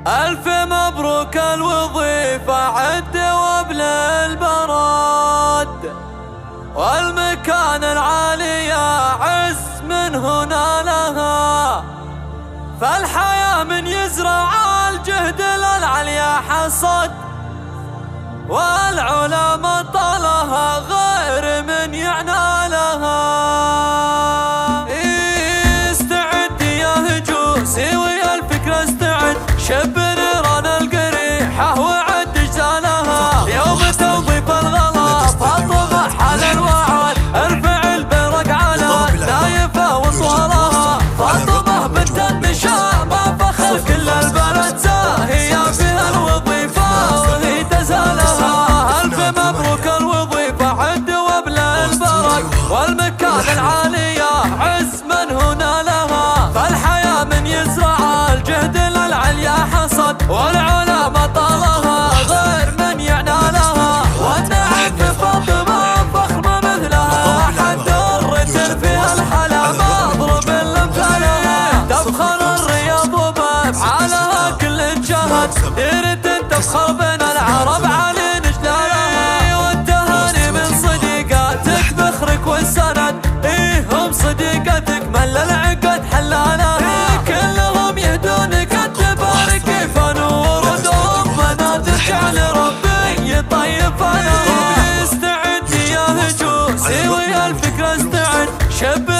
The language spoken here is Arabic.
ألف مبروك الوظيفة عد وابل البراد، والمكان العالي عز من هنا لها. فالحياة من يزرع الجهد للعليا حصد، والعلا طالها غير من يعنالها. استعد يا هجوسي ويا الفكرة استعد، شب نيران القريحة وعد اجزالها. يوم توظيف الغلا فاطمة حال الوعد، ارفع البرق على النايفة وطولها. فاطمة بنت النشاء ما فخر كل البلد زاهية فيها الوظيفة وهي تزالها. ألف مبروك الوظيفة عد وابل البرق، والمكان العالي عز من هنا لها. فالحياة من يزرع الجهد للعليا حصد، والعلا طالها غير من يعنالها. والنعم في فاطمة فخمة مثلها، حد الرجل فيها الحلا مضرب الامثالها. تفخر الرياض وبافعالها كل جهد، ديرة تفخر بين العرب علي نجلالها. والتهاني من صديقاتك بخرك والسند، هم صديقتك من للعقد حلالها. كلهم يهدونك التبارك فنور ودوم تجعل ربي يطيب. استعد يا هجوسي ويا الفكرة استعد، شب